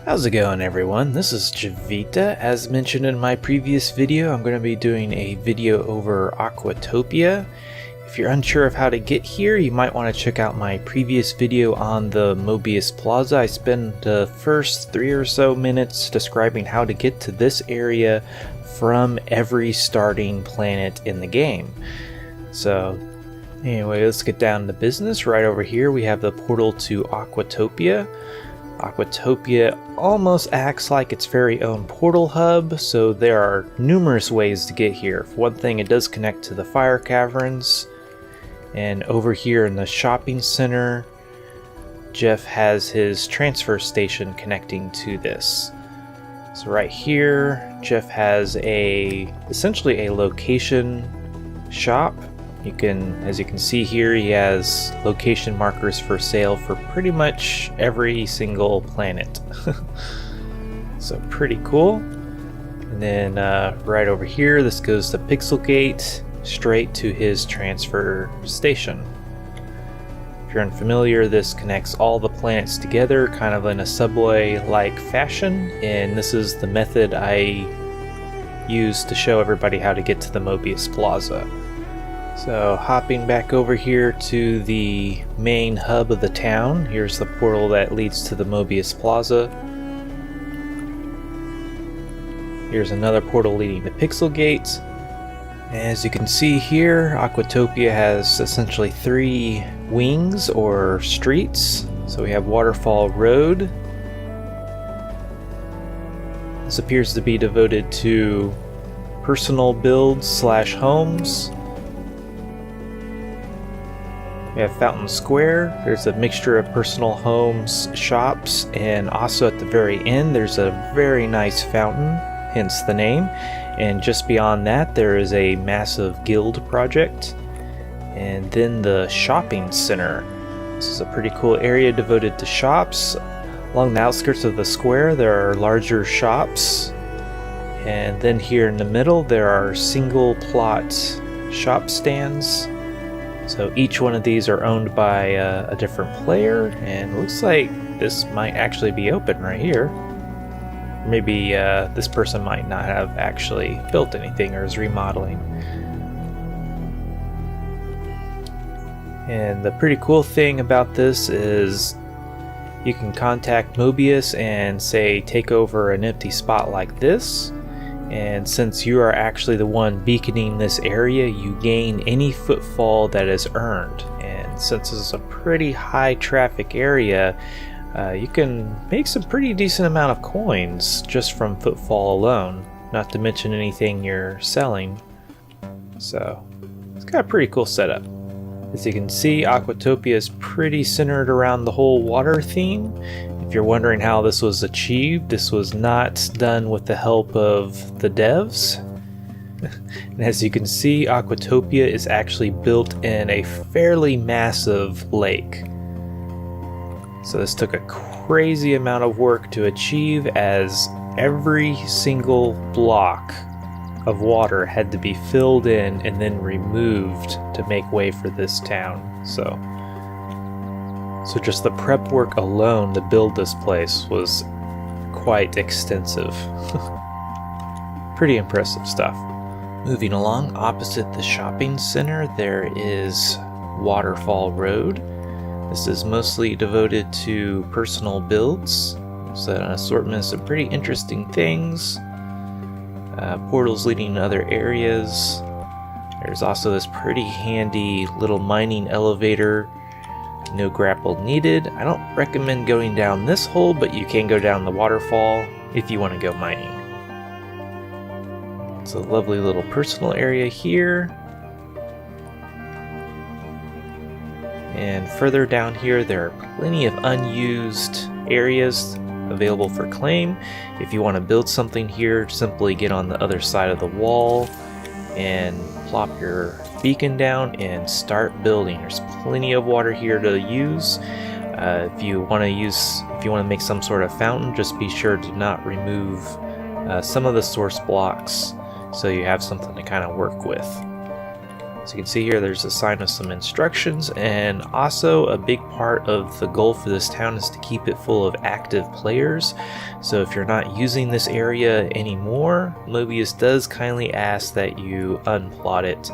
How's it going, everyone? This is Javita. As mentioned in my previous video, I'm going to be doing a video over Aquatopia. If you're unsure of how to get here, you might want to check out my previous video on the Mobius Plaza. I spent the first 3 or so minutes describing how to get to this area from every starting planet in the game. So anyway, let's get down to business. Right over here we have the portal to Aquatopia. Aquatopia almost acts like its very own portal hub, so there are numerous ways to get here. For one thing, it does connect to the fire caverns, and over here in the shopping center, Jeff has his transfer station connecting to this. So right here, Jeff has essentially a location shop. As you can see here, he has location markers for sale for pretty much every single planet. So pretty cool. And then right over here, this goes to Pixelgate, straight to his transfer station. If you're unfamiliar, this connects all the planets together, kind of in a subway-like fashion, and this is the method I use to show everybody how to get to the Mobius Plaza. So hopping back over here to the main hub of the town, here's the portal that leads to the Mobius Plaza. Here's another portal leading to Pixelgate. As you can see here, Aquatopia has essentially 3 wings or streets. So we have Waterfall Road. This appears to be devoted to personal builds / homes. We have Fountain Square. There's a mixture of personal homes, shops, and also at the very end there's a very nice fountain, hence the name. And just beyond that there is a massive guild project. And then the shopping center. This is a pretty cool area devoted to shops. Along the outskirts of the square there are larger shops. And then here in the middle there are single plot shop stands. So each one of these are owned by a different player, and it looks like this might actually be open right here. Maybe this person might not have actually built anything or is remodeling. And the pretty cool thing about this is you can contact Mobius and say take over an empty spot like this. And since you are actually the one beaconing this area, you gain any footfall that is earned. And since this is a pretty high traffic area, you can make some pretty decent amount of coins just from footfall alone, not to mention anything you're selling. So it's got a pretty cool setup. As you can see, Aquatopia is pretty centered around the whole water theme. If you're wondering how this was achieved, this was not done with the help of the devs. And as you can see, Aquatopia is actually built in a fairly massive lake. So this took a crazy amount of work to achieve, as every single block of water had to be filled in and then removed to make way for this town. So just the prep work alone to build this place was quite extensive. Pretty impressive stuff. Moving along, opposite the shopping center there is Waterfall Road. This is mostly devoted to personal builds. It's an assortment of some pretty interesting things. Portals leading to other areas. There's also this pretty handy little mining elevator. No grapple needed. I don't recommend going down this hole, but you can go down the waterfall if you want to go mining. It's a lovely little personal area here. And further down here there are plenty of unused areas available for claim. If you want to build something here, simply get on the other side of the wall and plop your beacon down and start building. There's plenty of water here to use. If you want to make some sort of fountain, just be sure to not remove some of the source blocks so you have something to kind of work with. So you can see here there's a sign of some instructions, and also a big part of the goal for this town is to keep it full of active players. So if you're not using this area anymore, Mobius does kindly ask that you unplot it,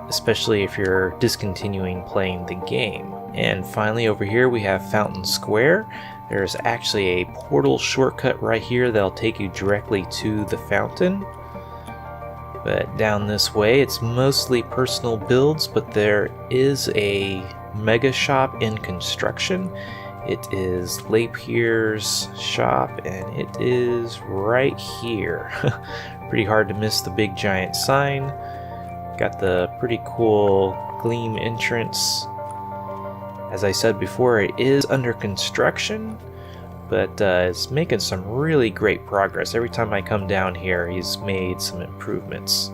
especially if you're discontinuing playing the game. And finally over here we have Fountain Square. There's actually a portal shortcut right here that'll take you directly to the fountain. But down this way, it's mostly personal builds, but there is a mega shop in construction. It is Lapier's shop, and it is right here. Pretty hard to miss the big giant sign. Got the pretty cool gleam entrance. As I said before, it is under construction, but it's making some really great progress. Every time I come down here, he's made some improvements.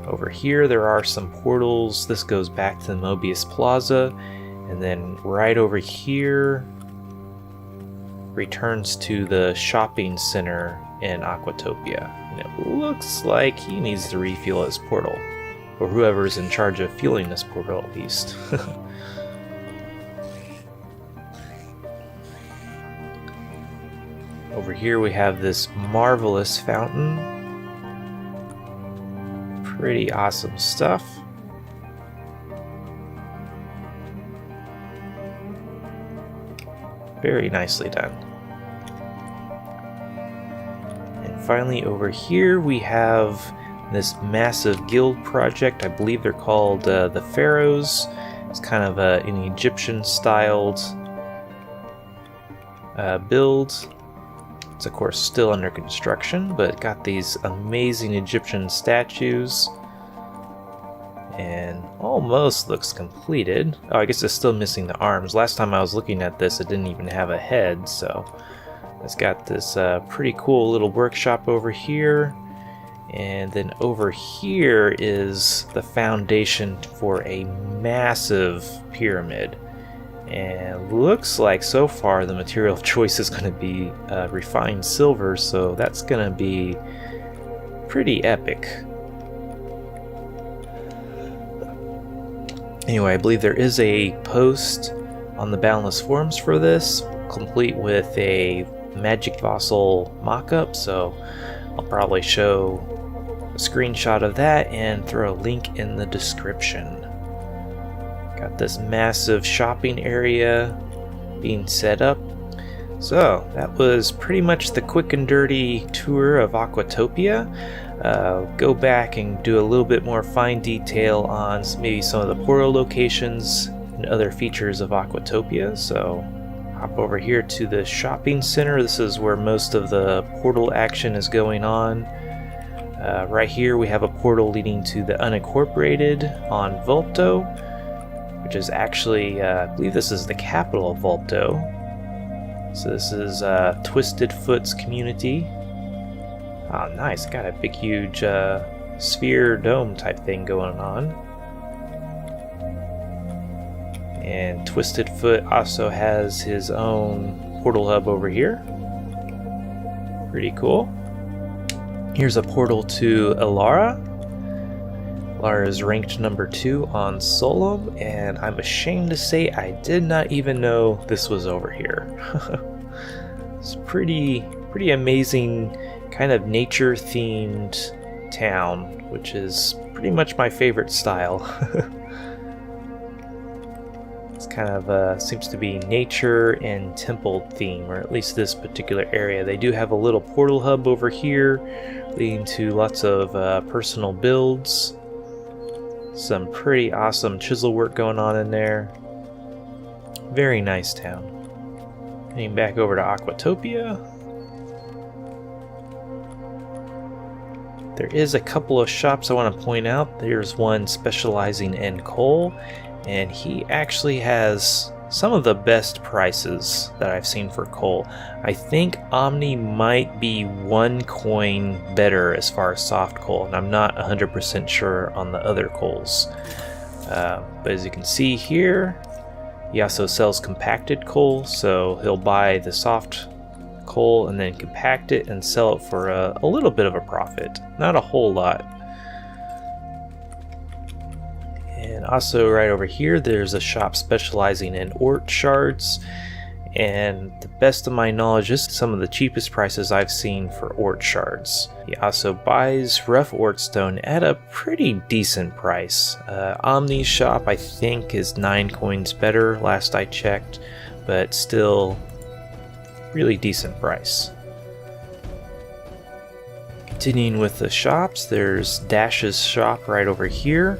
Over here there are some portals. This goes back to the Mobius Plaza, and then right over here returns to the shopping center in Aquatopia. And it looks like he needs to refuel his portal, or whoever's in charge of fueling this portal at least. Over here we have this marvelous fountain. Pretty awesome stuff. Very nicely done. And finally over here we have this massive guild project. I believe they're called the Pharaohs. It's kind of an Egyptian styled build. It's of course still under construction, but got these amazing Egyptian statues and almost looks completed. Oh, I guess it's still missing the arms. Last time I was looking at this, it didn't even have a head, so it's got this pretty cool little workshop over here. And then over here is the foundation for a massive pyramid. And looks like so far the material of choice is going to be refined silver, so that's going to be pretty epic. Anyway, I believe there is a post on the Boundless forums for this, complete with a magic voxel mock-up, so I'll probably show a screenshot of that and throw a link in the description. Got this massive shopping area being set up. So that was pretty much the quick and dirty tour of Aquatopia. Go back and do a little bit more fine detail on maybe some of the portal locations and other features of Aquatopia. So hop over here to the shopping center. This is where most of the portal action is going on. Right here we have a portal leading to the unincorporated on Volto, which is actually, I believe this is the capital of Volto. So this is Twisted Foot's community. Oh, nice. Got a big, huge sphere dome type thing going on. And Twisted Foot also has his own portal hub over here. Pretty cool. Here's a portal to Ilara. Ilara is ranked number 2 on Solum, and I'm ashamed to say I did not even know this was over here. It's pretty amazing, kind of nature-themed town, which is pretty much my favorite style. It's kind of seems to be nature and temple theme, or at least this particular area. They do have a little portal hub over here, leading to lots of personal builds. Some pretty awesome chisel work going on in there. Very nice town. Heading back over to Aquatopia. There is a couple of shops I want to point out. There's one specializing in coal, and he actually has some of the best prices that I've seen for coal. I think Omni might be 1 coin better as far as soft coal, and I'm not 100% sure on the other coals. But as you can see here, he also sells compacted coal, so he'll buy the soft coal and then compact it and sell it for a little bit of a profit. Not a whole lot. And also right over here, there's a shop specializing in Oort shards. And the best of my knowledge, this is some of the cheapest prices I've seen for Oort shards. He also buys rough Oort stone at a pretty decent price. Omni's shop, I think, is 9 coins better last I checked, but still really decent price. Continuing with the shops, there's Dash's shop right over here.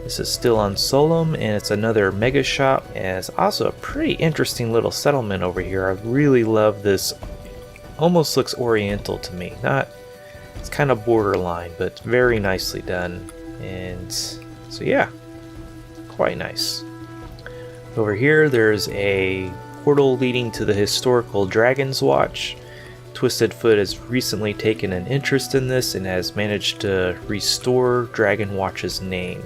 This is still on Solum, and it's another mega shop, and it's also a pretty interesting little settlement over here. I really love this. Almost looks oriental to me. It's kind of borderline, but very nicely done. And so yeah, quite nice. Over here, there's a portal leading to the historical Dragon's Watch. Twisted Foot has recently taken an interest in this and has managed to restore Dragon Watch's name.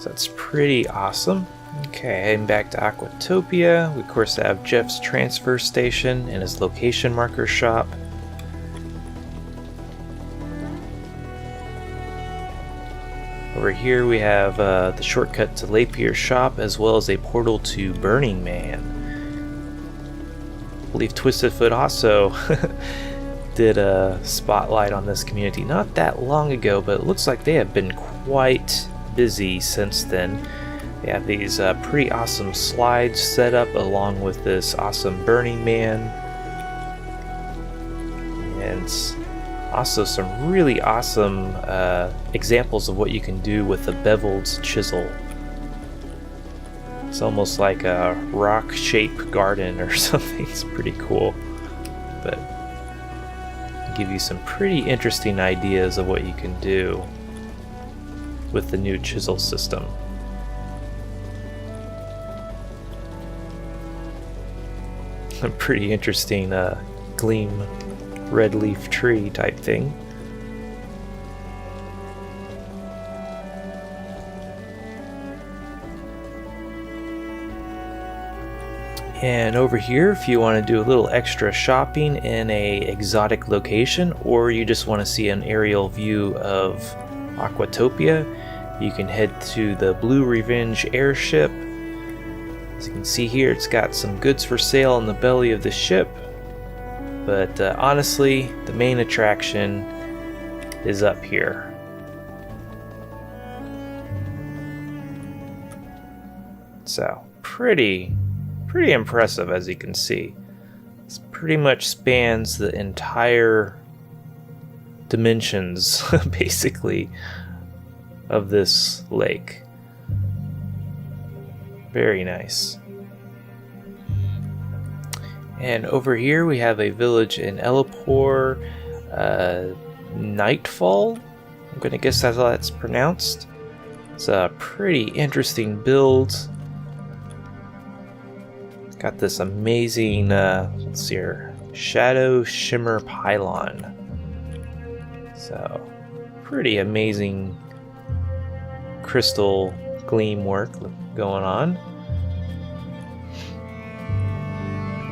So that's pretty awesome. Okay, heading back to Aquatopia. We of course have Jeff's transfer station and his location marker shop. Over here we have the shortcut to Lapier's shop, as well as a portal to Burning Man. I believe Twisted Foot also did a spotlight on this community not that long ago, but it looks like they have been quite busy since then. They have these pretty awesome slides set up along with this awesome Burning Man, and also some really awesome examples of what you can do with a beveled chisel. It's almost like a rock-shaped garden or something. It's pretty cool, but give you some pretty interesting ideas of what you can do with the new chisel system. A pretty interesting gleam red leaf tree type thing. And over here, if you want to do a little extra shopping in a exotic location, or you just want to see an aerial view of Aquatopia, you can head to the Blue Revenge airship. As you can see here, it's got some goods for sale in the belly of the ship, but honestly, the main attraction is up here. So, pretty impressive, as you can see. This pretty much spans the entire dimensions, basically, of this lake. Very nice. And over here we have a village in Elipore, Nightfall. I'm gonna guess that's how that's pronounced. It's a pretty interesting build. It's got this amazing, let's see here, Shadow Shimmer Pylon. So, pretty amazing crystal gleam work going on.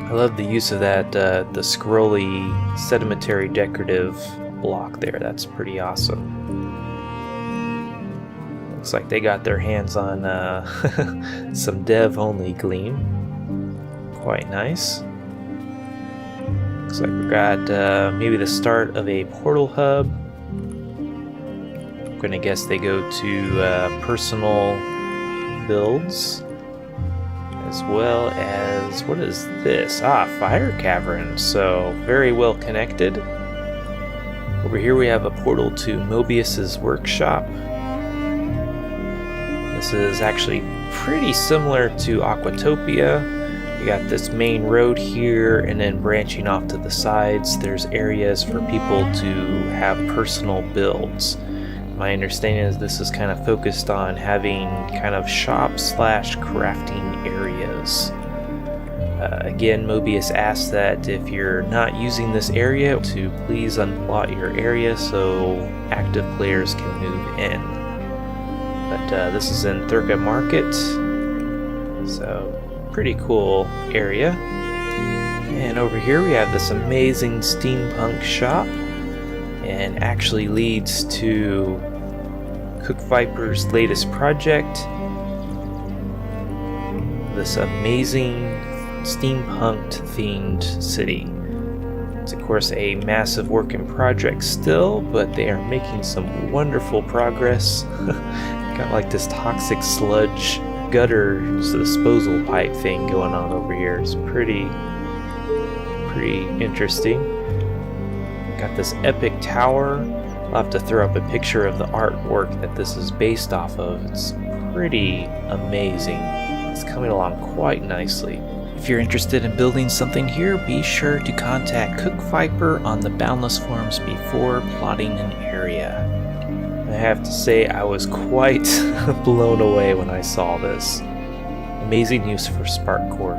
I love the use of that, the scrolly sedimentary decorative block there. That's pretty awesome. Looks like they got their hands on some dev-only gleam. Quite nice. Looks like we got maybe the start of a portal hub. I'm gonna guess they go to personal builds, as well as, what is this? Fire cavern. So very well connected. Over here we have a portal to Mobius's workshop. This is actually pretty similar to Aquatopia. We got this main road here, and then branching off to the sides, there's areas for people to have personal builds. My understanding is this is kind of focused on having kind of shop/crafting areas. Again, Mobius asked that if you're not using this area, to please unplot your area so active players can move in. But this is in Thurga Market, so pretty cool area. And over here we have this amazing steampunk shop, and actually leads to Cookviper's latest project, this amazing steampunked themed city. It's of course a massive work in progress still, but they are making some wonderful progress. Got like this toxic sludge gutter disposal pipe thing going on over here. It's pretty interesting. Got this epic tower. I'll have to throw up a picture of the artwork that this is based off of. It's pretty amazing. It's coming along quite nicely. If you're interested in building something here, be sure to contact Cookviper on the Boundless forums before plotting an area. I have to say I was quite blown away when I saw this. Amazing use for spark core.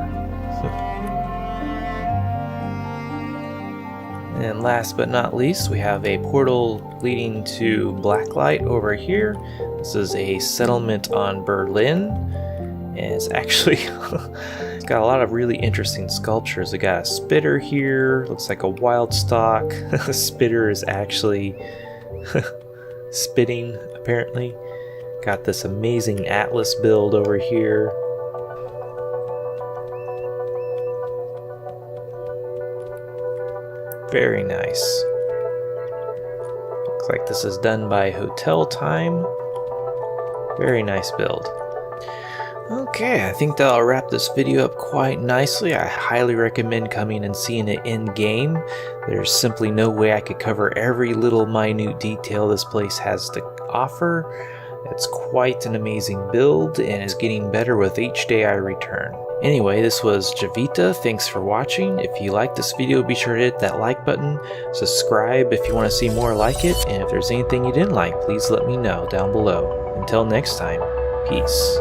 And last but not least, we have a portal leading to Blacklight over here. This is a settlement on Berlin, and it's actually it's got a lot of really interesting sculptures. We got a spitter here, looks like a wild stock. The spitter is actually spitting, apparently. Got this amazing Atlas build over here. Very nice. Looks like this is done by Hotel Time. Very nice build. Okay, I think that'll wrap this video up quite nicely. I highly recommend coming and seeing it in game. There's simply no way I could cover every little minute detail this place has to offer. It's quite an amazing build and is getting better with each day I return. Anyway, this was Javita. Thanks for watching. If you liked this video, be sure to hit that like button. Subscribe if you want to see more like it. And if there's anything you didn't like, please let me know down below. Until next time, peace.